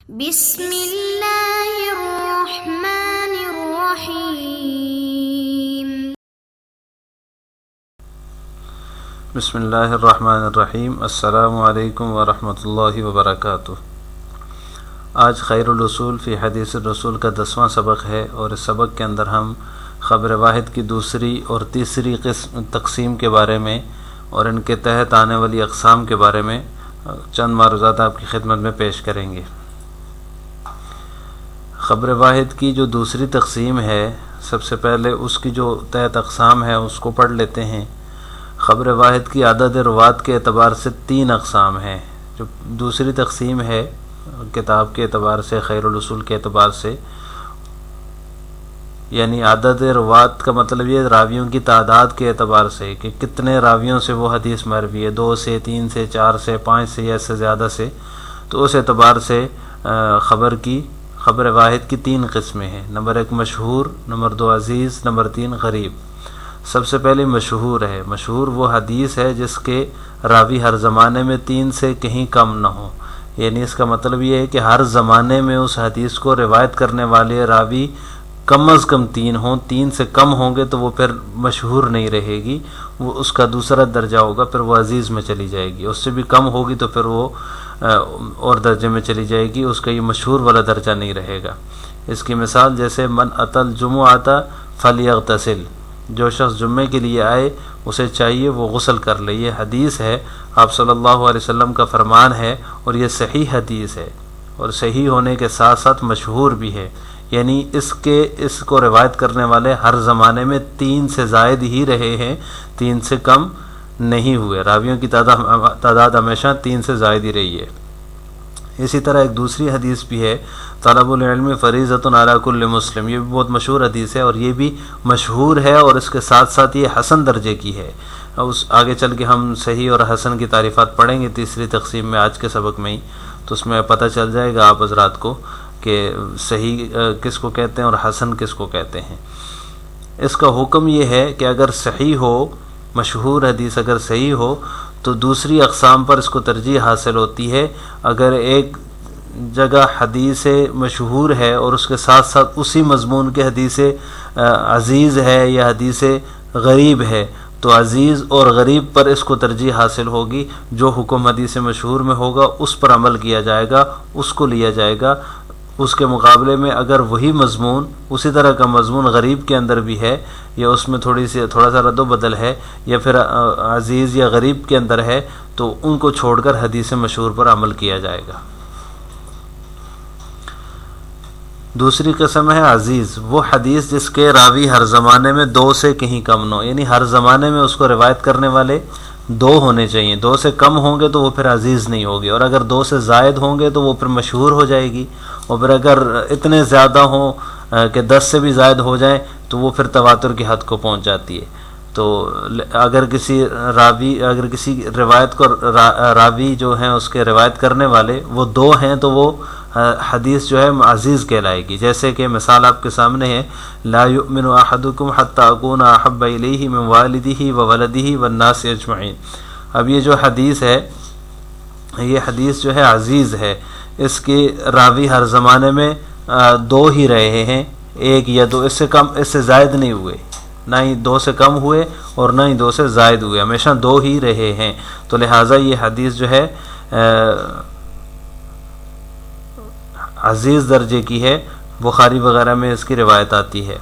بسم اللہ الرحمن الرحیم۔ بسم اللہ الرحمن الرحیم۔ السلام علیکم ورحمۃ اللہ وبرکاتہ۔ آج خیر الاصول فی حدیث الرسول کا 10واں سبق ہے، اور اس سبق کے اندر ہم خبر واحد کی دوسری اور تیسری تقسیم کے بارے میں اور ان کے تحت آنے والی اقسام کے بارے میں چند معروضات آپ کی خدمت میں پیش کریں گے۔ خبر واحد کی جو دوسری تقسیم ہے، سب سے پہلے اس کی جو تحت اقسام ہے اس کو پڑھ لیتے ہیں۔ خبر واحد کی عدد روات کے اعتبار سے 3 اقسام ہیں۔ جو دوسری تقسیم ہے کتاب کے اعتبار سے، خیر الاصول کے اعتبار سے، یعنی عدد روات کا مطلب یہ راویوں کی تعداد کے اعتبار سے کہ کتنے راویوں سے وہ حدیث مروی ہے، 2 سے 3 سے 4 سے 5 سے یا اس سے زیادہ سے، تو اس اعتبار سے خبر واحد کی 3 قسمیں ہیں۔ نمبر 1 مشہور، نمبر 2 عزیز، نمبر 3 غریب۔ سب سے پہلے مشہور ہے۔ مشہور وہ حدیث ہے جس کے راوی ہر زمانے میں 3 سے کہیں کم نہ ہو، یعنی اس کا مطلب یہ ہے کہ ہر زمانے میں اس حدیث کو روایت کرنے والے راوی کم از کم 3 ہوں۔ 3 سے کم ہوں گے تو وہ پھر مشہور نہیں رہے گی، وہ اس کا دوسرا درجہ ہوگا، پھر وہ عزیز میں چلی جائے گی۔ اس سے بھی کم ہوگی تو پھر وہ اور درجے میں چلی جائے گی، اس کا یہ مشہور والا درجہ نہیں رہے گا۔ اس کی مثال جیسے من اتی الجمعۃ فلیغتسل، جو شخص جمعے کے لیے آئے اسے چاہیے وہ غسل کر لے۔ یہ حدیث ہے، آپ صلی اللہ علیہ وسلم کا فرمان ہے، اور یہ صحیح حدیث ہے، اور صحیح ہونے کے ساتھ ساتھ مشہور بھی ہے، یعنی اس کو روایت کرنے والے ہر زمانے میں 3 سے زائد ہی رہے ہیں، 3 سے کم نہیں ہوئے۔ راویوں کی تعداد ہمیشہ 3 سے زائد ہی رہی ہے۔ اسی طرح ایک دوسری حدیث بھی ہے، طلب العلم فریضۃ علی کل مسلم، یہ بھی بہت مشہور حدیث ہے، اور یہ بھی مشہور ہے، اور اس کے ساتھ ساتھ یہ حسن درجے کی ہے۔ آگے چل کے ہم صحیح اور حسن کی تعریفات پڑھیں گے تیسری تقسیم میں، آج کے سبق میں ہی، تو اس میں پتہ چل جائے گا آپ حضرات کو کہ صحیح کس کو کہتے ہیں اور حسن کس کو کہتے ہیں۔ اس کا حکم یہ ہے کہ اگر صحیح ہو، مشہور حدیث اگر صحیح ہو تو دوسری اقسام پر اس کو ترجیح حاصل ہوتی ہے۔ اگر ایک جگہ حدیث مشہور ہے اور اس کے ساتھ ساتھ اسی مضمون کے حدیث عزیز ہے یا حدیث غریب ہے، تو عزیز اور غریب پر اس کو ترجیح حاصل ہوگی۔ جو حکم حدیث مشہور میں ہوگا اس پر عمل کیا جائے گا، اس کو لیا جائے گا۔ اس کے مقابلے میں اگر وہی مضمون، اسی طرح کا مضمون غریب کے اندر بھی ہے، یا اس میں تھوڑا سا رد و بدل ہے، یا پھر عزیز یا غریب کے اندر ہے، تو ان کو چھوڑ کر حدیث مشہور پر عمل کیا جائے گا۔ دوسری قسم ہے عزیز، وہ حدیث جس کے راوی ہر زمانے میں 2 سے کہیں کم نہ ہو، یعنی ہر زمانے میں اس کو روایت کرنے والے 2 ہونے چاہیے۔ 2 سے کم ہوں گے تو وہ پھر عزیز نہیں ہوگی، اور اگر 2 سے زائد ہوں گے تو وہ پھر مشہور ہو جائے گی، اور پھر اگر اتنے زیادہ ہوں کہ 10 سے بھی زائد ہو جائیں تو وہ پھر تواتر کی حد کو پہنچ جاتی ہے۔ تو اگر کسی روایت کو راوی جو ہیں اس کے روایت کرنے والے وہ 2 ہیں تو وہ حدیث جو ہے عزیز کہلائے گی۔ جیسے کہ مثال آپ کے سامنے ہے، لا یؤمن احدکم حتی اکون احب الیہ من والدہ وولدہ والناس اجمعین۔ اب یہ جو حدیث ہے، یہ حدیث جو ہے عزیز ہے، اس کے راوی ہر زمانے میں 2 ہی رہے ہیں، 1 یا 2، اس سے زائد نہیں ہوئے، نہ ہی 2 سے کم ہوئے اور نہ ہی 2 سے زائد ہوئے، ہمیشہ 2 ہی رہے ہیں۔ تو لہٰذا یہ حدیث جو ہے عزیز درجے کی ہے، بخاری وغیرہ میں اس کی روایت آتی ہے۔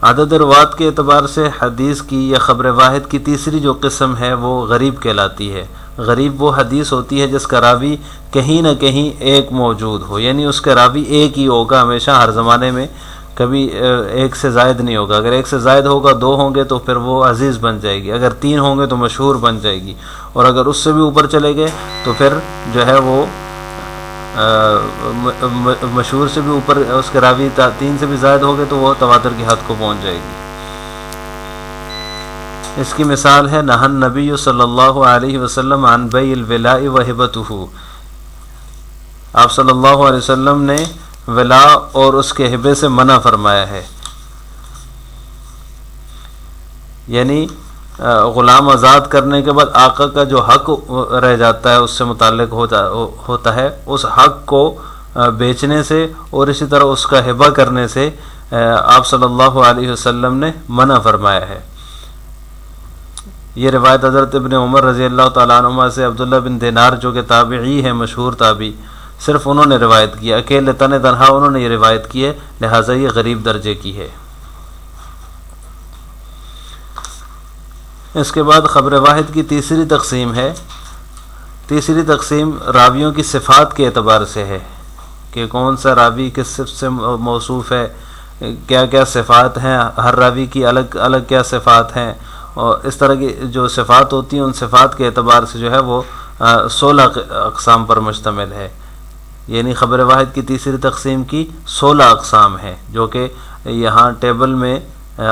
عدد روات کے اعتبار سے حدیث کی یا خبر واحد کی تیسری جو قسم ہے وہ غریب کہلاتی ہے۔ غریب وہ حدیث ہوتی ہے جس کا راوی کہیں نہ کہیں ایک موجود ہو، یعنی اس کا راوی ایک ہی ہوگا ہمیشہ، ہر زمانے میں کبھی 1 سے زائد نہیں ہوگا۔ اگر 1 سے زائد ہوگا، 2 ہوں گے تو پھر وہ عزیز بن جائے گی، اگر 3 ہوں گے تو مشہور بن جائے گی، اور اگر اس سے بھی اوپر چلے گئے تو پھر جو ہے وہ مشہور سے بھی اوپر، اس کے راوی 3 سے بھی زائد ہو گئے تو وہ تواتر کی حد کو پہنچ جائے گی۔ اس کی مثال ہے، نہى النبی صلی اللہ علیہ وسلم عن بیع الولاء وہبتہ، آپ صلی اللہ علیہ وسلم نے ولا اور اس کے ہبے سے منع فرمایا ہے، یعنی غلام آزاد کرنے کے بعد آقا کا جو حق رہ جاتا ہے اس سے متعلق ہوتا ہے، اس حق کو بیچنے سے اور اسی طرح اس کا ہبہ کرنے سے آپ صلی اللہ علیہ وسلم نے منع فرمایا ہے۔ یہ روایت حضرت ابن عمر رضی اللہ تعالیٰ عنہما سے عبداللہ بن دینار جو کہ تابعی ہیں، مشہور تابعی، صرف انہوں نے روایت کی، اکیلے تنہا انہوں نے یہ روایت کی ہے، لہٰذا یہ غریب درجے کی ہے۔ اس کے بعد خبر واحد کی تیسری تقسیم ہے۔ تیسری تقسیم راویوں کی صفات کے اعتبار سے ہے کہ کون سا راوی کس صفت سے موصوف ہے، کیا کیا صفات ہیں، ہر راوی کی الگ الگ کیا صفات ہیں، اور اس طرح کی جو صفات ہوتی ہیں ان صفات کے اعتبار سے جو ہے وہ 16 اقسام پر مشتمل ہے۔ یعنی خبر واحد کی تیسری تقسیم کی 16 اقسام ہیں، جو کہ یہاں ٹیبل میں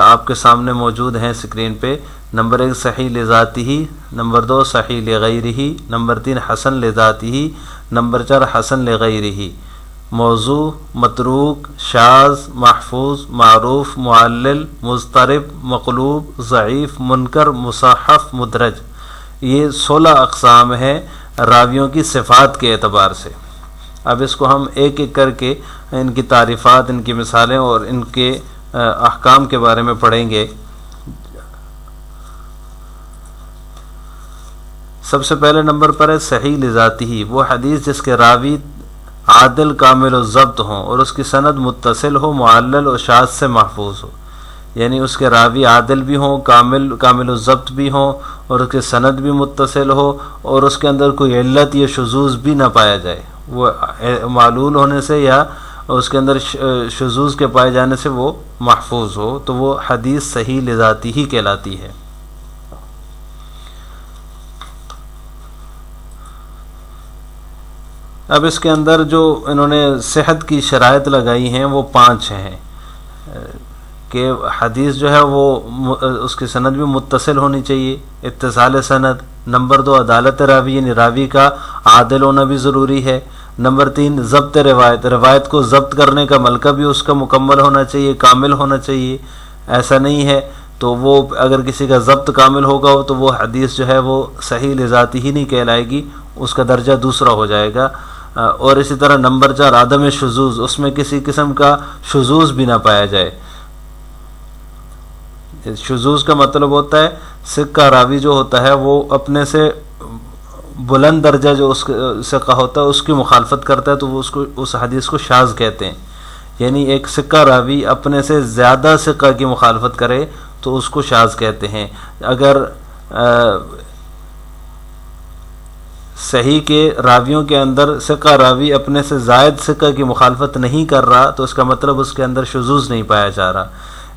آپ کے سامنے موجود ہیں اسکرین پہ۔ نمبر 1 صحیح لذاتہ، نمبر 2 صحیح لغیرہ، نمبر 3 حسن لذاتہ، نمبر 4 حسن لغیرہ، موضوع، متروک، شاذ، محفوظ، معروف، معلل، مضطرب، مقلوب، ضعیف، منکر، مصحف، مدرج۔ یہ 16 اقسام ہیں راویوں کی صفات کے اعتبار سے۔ اب اس کو ہم ایک ایک کر کے ان کی تعریفات، ان کی مثالیں اور ان کے احکام کے بارے میں پڑھیں گے۔ سب سے پہلے نمبر پر ہے صحیح لذاتہ، وہ حدیث جس کے راوی عادل کامل الضبط ہوں اور اس کی سند متصل ہو، معلل اور شاذ سے محفوظ ہو۔ یعنی اس کے راوی عادل بھی ہوں، کامل الضبط بھی ہوں، اور اس کے سند بھی متصل ہو، اور اس کے اندر کوئی علت یا شذوذ بھی نہ پایا جائے، وہ معلول ہونے سے یا اس کے اندر شذوذ کے پائے جانے سے وہ محفوظ ہو، تو وہ حدیث صحیح لذاتی ہی کہلاتی ہے۔ اب اس کے اندر جو انہوں نے صحت کی شرائط لگائی ہیں وہ 5 ہیں کہ حدیث جو ہے وہ اس کی سند بھی متصل ہونی چاہیے، اتصال سند۔ نمبر 2 عدالت راوی، یعنی راوی کا عادل ہونا بھی ضروری ہے۔ نمبر 3 ضبط روایت، روایت کو ضبط کرنے کا ملکہ بھی اس کا مکمل ہونا چاہیے، کامل ہونا چاہیے۔ ایسا نہیں ہے تو وہ اگر کسی کا ضبط کامل ہوگا تو وہ حدیث جو ہے وہ صحیح لذاتی ہی نہیں کہلائے گی، اس کا درجہ دوسرا ہو جائے گا۔ اور اسی طرح نمبر 4 عدم شذوذ، اس میں کسی قسم کا شذوذ بھی نہ پایا جائے۔ شذوذ کا مطلب ہوتا ہے سکہ راوی جو ہوتا ہے وہ اپنے سے بلند درجہ جو اس سکہ ہوتا ہے اس کی مخالفت کرتا ہے تو وہ اس حدیث کو شاذ کہتے ہیں۔ یعنی ایک سکہ راوی اپنے سے زیادہ سکہ کی مخالفت کرے تو اس کو شاذ کہتے ہیں۔ اگر صحیح کے راویوں کے اندر سکہ راوی اپنے سے زائد سکہ کی مخالفت نہیں کر رہا تو اس کا مطلب اس کے اندر شذوذ نہیں پایا جا رہا۔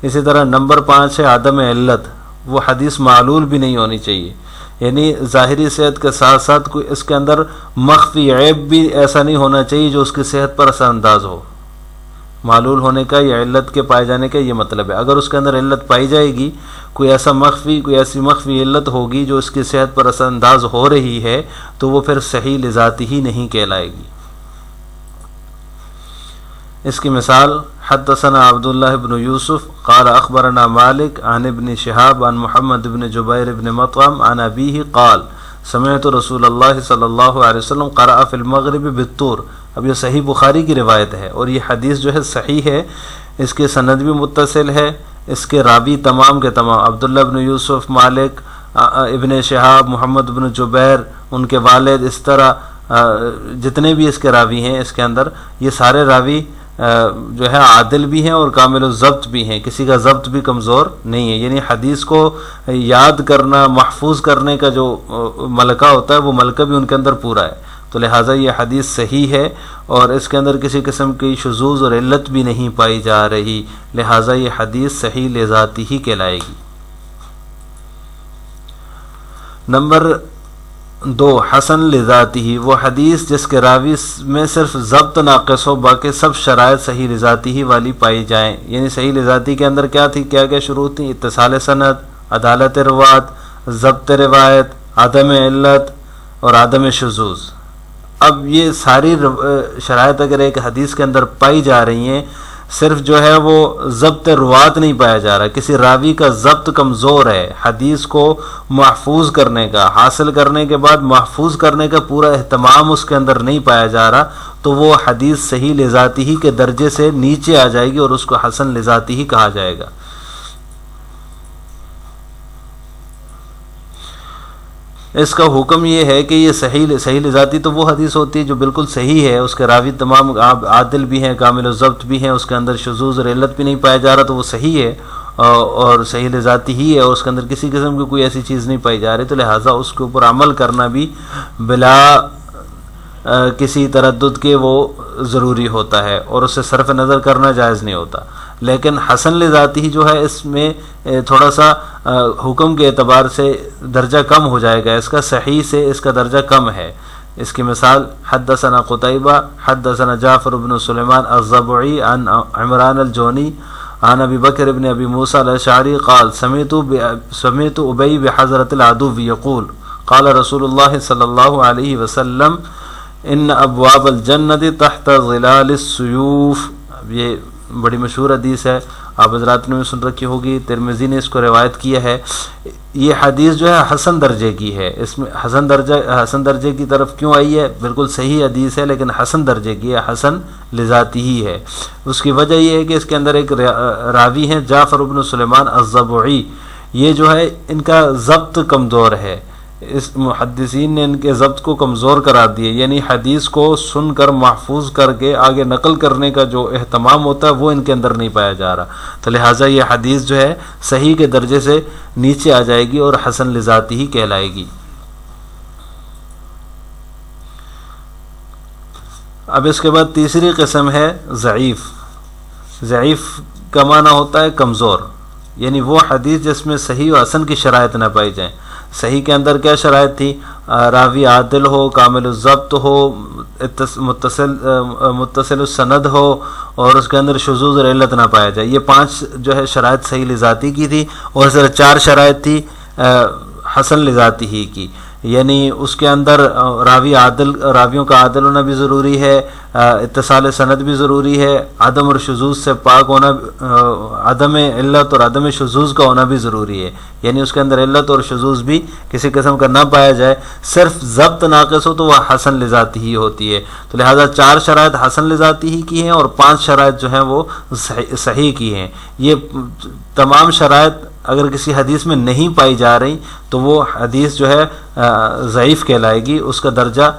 اسی طرح نمبر 5 ہے عدم علت، وہ حدیث معلول بھی نہیں ہونی چاہیے، یعنی ظاہری صحت کے ساتھ ساتھ کوئی اس کے اندر مخفی عیب بھی ایسا نہیں ہونا چاہیے جو اس کی صحت پر اثر انداز ہو۔ معلول ہونے کا یا علت کے پائے جانے کا یہ مطلب ہے۔ اگر اس کے اندر علت پائی جائے گی، کوئی ایسی مخفی علت ہوگی جو اس کی صحت پر اثر انداز ہو رہی ہے تو وہ پھر صحیح لذاتی ہی نہیں کہلائے گی۔ اس کی مثال حدثنا عبداللہ بن یوسف قال اخبرنا مالک عن ابن شہاب عن محمد بن جبیر بن مطعم عن ابیہ قال سمعت رسول اللہ صلی اللہ علیہ وسلم قرأ فی المغرب بالطور۔ اب یہ صحیح بخاری کی روایت ہے اور یہ حدیث جو ہے صحیح ہے، اس کے سند بھی متصل ہے، اس کے راوی تمام کے تمام عبداللہ بن یوسف، مالک، ابن شہاب، محمد بن جبیر، ان کے والد، اس طرح جتنے بھی اس کے راوی ہیں اس کے اندر یہ سارے راوی جو ہے عادل بھی ہیں اور کامل الضبط بھی ہیں، کسی کا ضبط بھی کمزور نہیں ہے۔ یعنی حدیث کو یاد کرنا، محفوظ کرنے کا جو ملکہ ہوتا ہے وہ ملکہ بھی ان کے اندر پورا ہے، تو لہٰذا یہ حدیث صحیح ہے اور اس کے اندر کسی قسم کی شذوذ اور علت بھی نہیں پائی جا رہی، لہٰذا یہ حدیث صحیح لذاتی ہی کہلائے گی۔ نمبر 2 حسن لذاتی، وہ حدیث جس کے راوی میں صرف ضبط ناقص ہو، باقی سب شرائط صحیح لذاتی ہی والی پائی جائیں۔ یعنی صحیح لذاتی کے اندر کیا تھی، کیا کیا شروط تھیں؟ اتصال سند، عدالت روات، ضبط روایت، عدم علت اور عدم شذوذ۔ اب یہ ساری شرائط اگر ایک حدیث کے اندر پائی جا رہی ہیں صرف جو ہے وہ ضبط روات نہیں پایا جا رہا، کسی راوی کا ضبط کمزور ہے، حدیث کو محفوظ کرنے کا، حاصل کرنے کے بعد محفوظ کرنے کا پورا اہتمام اس کے اندر نہیں پایا جا رہا، تو وہ حدیث صحیح لذاتی ہی کے درجے سے نیچے آ جائے گی اور اس کو حسن لذاتی ہی کہا جائے گا۔ اس کا حکم یہ ہے کہ یہ صحیح لذاتی تو وہ حدیث ہوتی ہے جو بالکل صحیح ہے، اس کے راوی تمام عادل بھی ہیں، کامل الضبط بھی ہیں، اس کے اندر شذوذ اور علت بھی نہیں پایا جا رہا، تو وہ صحیح ہے اور صحیح لذاتی ہی ہے، اور اس کے اندر کسی قسم کی کوئی ایسی چیز نہیں پائی جا رہی، تو لہٰذا اس کے اوپر عمل کرنا بھی بلا کسی تردد کے وہ ضروری ہوتا ہے، اور اس سے صرف نظر کرنا جائز نہیں ہوتا۔ لیکن حسن لذاتی ہی جو ہے اس میں تھوڑا سا حکم کے اعتبار سے درجہ کم ہو جائے گا، اس کا صحیح سے اس کا درجہ کم ہے۔ اس کی مثال حدثنا قتیبہ حدثنا جعفر بن سلیمان الضبعی عن عمران الجونی عن ابی بکر بن ابی موسیٰ الاشعری قال سمعت ابی بحضرۃ العدو یقول قال رسول اللہ صلی اللہ علیہ وسلم ان ابواب الجنت تحت ظلال السیوف۔ اب یہ بڑی مشہور حدیث ہے، آپ حضرات نے بھی سن رکھی ہوگی، ترمذی نے اس کو روایت کیا ہے۔ یہ حدیث جو ہے حسن درجے کی ہے، اس میں حسن درجے کی طرف کیوں آئی ہے؟ بالکل صحیح حدیث ہے لیکن حسن درجے کی ہے، حسن لذاتی ہی ہے۔ اس کی وجہ یہ ہے کہ اس کے اندر ایک راوی ہیں جعفر بن سلیمان الضبعی، یہ جو ہے ان کا ضبط کمزور ہے، اس محدثین نے ان کے ضبط کو کمزور قرار دیے، یعنی حدیث کو سن کر محفوظ کر کے آگے نقل کرنے کا جو اہتمام ہوتا ہے وہ ان کے اندر نہیں پایا جا رہا، تو لہٰذا یہ حدیث جو ہے صحیح کے درجے سے نیچے آ جائے گی اور حسن لذاتی ہی کہلائے گی۔ اب اس کے بعد تیسری قسم ہے ضعیف۔ ضعیف کا معنی ہوتا ہے کمزور، یعنی وہ حدیث جس میں صحیح و حسن کی شرائط نہ پائی جائیں۔ صحیح کے اندر کیا شرائط تھی؟ راوی عادل ہو، کامل الضبط ہو، متصل السند ہو، اور اس کے اندر شذوذ اور علت نہ پایا جائے۔ یہ 5 جو ہے شرائط صحیح لذاتی کی تھی، اور صرف 4 شرائط تھی حسن لذاتی ہی کی، یعنی اس کے اندر راویوں کا عادل ہونا بھی ضروری ہے، اتصال سند بھی ضروری ہے، عدم اور شذوذ سے پاک ہونا، عدم علت اور عدم شذوذ کا ہونا بھی ضروری ہے، یعنی اس کے اندر علت اور شذوذ بھی کسی قسم کا نہ پایا جائے، صرف ضبط ناقص ہو تو وہ حسن لذاتی ہی ہوتی ہے۔ تو لہذا 4 شرائط حسن لذاتی ہی کی ہیں اور 5 شرائط جو ہیں وہ صحیح کی ہیں۔ یہ تمام شرائط اگر کسی حدیث میں نہیں پائی جا رہی تو وہ حدیث جو ہے ضعیف کہلائے گی، اس کا درجہ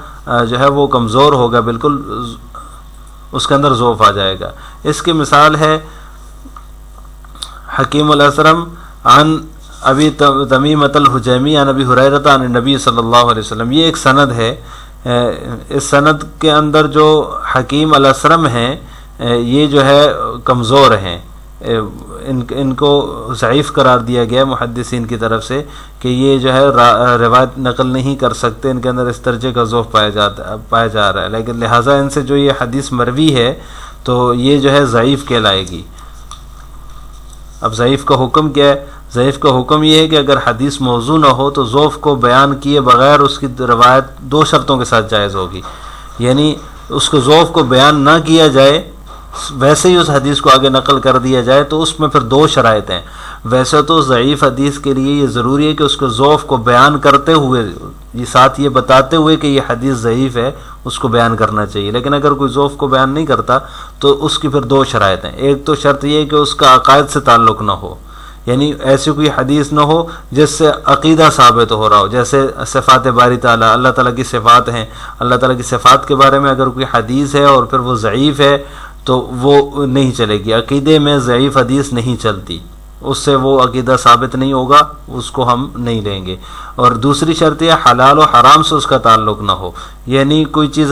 جو ہے وہ کمزور ہوگا، بالکل اس کے اندر ضعف آ جائے گا۔ اس کی مثال ہے حکیم الاسرم عن ابی تمیمۃ الحجیمی عن ابی ہریرہ عن النبی صلی اللہ علیہ وسلم۔ یہ ایک سند ہے، اس سند کے اندر جو حکیم الاسرم ہیں یہ جو ہے کمزور ہیں، ان کو ضعیف قرار دیا گیا محدثین کی طرف سے کہ یہ جو ہے روایت نقل نہیں کر سکتے، ان کے اندر اس درجے کا ضعف پایا جا رہا ہے، لیکن لہٰذا ان سے جو یہ حدیث مروی ہے تو یہ جو ہے ضعیف کہلائے گی۔ اب ضعیف کا حکم کیا ہے؟ ضعیف کا حکم یہ ہے کہ اگر حدیث موضوع نہ ہو تو ضعف کو بیان کیے بغیر اس کی روایت 2 شرطوں کے ساتھ جائز ہوگی، یعنی اس کو ضعف کو بیان نہ کیا جائے، ویسے ہی اس حدیث کو آگے نقل کر دیا جائے، تو اس میں پھر 2 شرائط ہیں۔ ویسے تو ضعیف حدیث کے لیے یہ ضروری ہے کہ اس کو ضعف کو بیان کرتے ہوئے، یہ ساتھ یہ بتاتے ہوئے کہ یہ حدیث ضعیف ہے، اس کو بیان کرنا چاہیے، لیکن اگر کوئی ضعف کو بیان نہیں کرتا تو اس کی پھر 2 شرائط ہیں۔ ایک تو شرط یہ ہے کہ اس کا عقائد سے تعلق نہ ہو، یعنی ایسی کوئی حدیث نہ ہو جس سے عقیدہ ثابت ہو رہا ہو، جیسے صفات باری تعالیٰ، اللہ تعالیٰ کی صفات ہیں، اللہ تعالیٰ کی صفات کے بارے میں اگر کوئی حدیث ہے اور پھر وہ ضعیف ہے تو وہ نہیں چلے گی، عقیدے میں ضعیف حدیث نہیں چلتی، اس سے وہ عقیدہ ثابت نہیں ہوگا، اس کو ہم نہیں لیں گے۔ اور دوسری شرط یہ حلال و حرام سے اس کا تعلق نہ ہو، یعنی کوئی چیز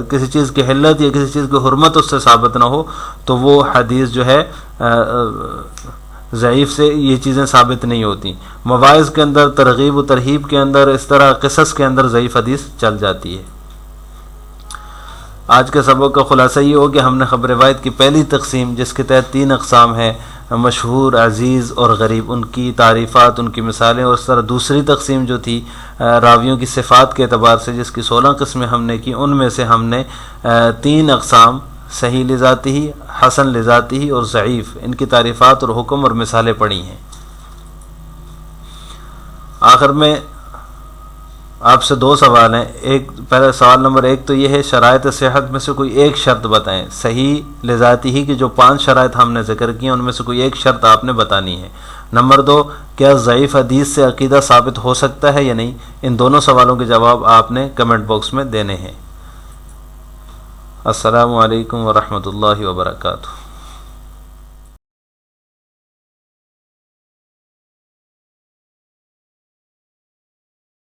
کسی چیز کی حلت یا کسی چیز کی حرمت اس سے ثابت نہ ہو تو وہ حدیث جو ہے ضعیف سے یہ چیزیں ثابت نہیں ہوتی۔ مواعظ کے اندر، ترغیب و ترہیب کے اندر، اس طرح قصص کے اندر ضعیف حدیث چل جاتی ہے۔ آج کے سبق کا خلاصہ یہ ہو کہ ہم نے خبر روایت کی پہلی تقسیم جس کے تحت 3 اقسام ہیں، مشہور، عزیز اور غریب، ان کی تعریفات، ان کی مثالیں، اور اس طرح دوسری تقسیم جو تھی راویوں کی صفات کے اعتبار سے جس کی 16 قسمیں ہم نے کی، ان میں سے ہم نے 3 اقسام صحیح لذاتی، حسن لذاتی اور ضعیف، ان کی تعریفات اور حکم اور مثالیں پڑھی ہیں۔ آخر میں آپ سے 2 سوال ہیں۔ پہلا سوال نمبر 1 تو یہ ہے، شرائط صحت میں سے کوئی ایک شرط بتائیں۔ صحیح لذاتی ہی کی جو 5 شرائط ہم نے ذکر کی ہیں ان میں سے کوئی ایک شرط آپ نے بتانی ہے۔ نمبر 2، کیا ضعیف حدیث سے عقیدہ ثابت ہو سکتا ہے یا نہیں؟ ان دونوں سوالوں کے جواب آپ نے کمنٹ باکس میں دینے ہیں۔ السلام علیکم ورحمۃ اللہ وبرکاتہ۔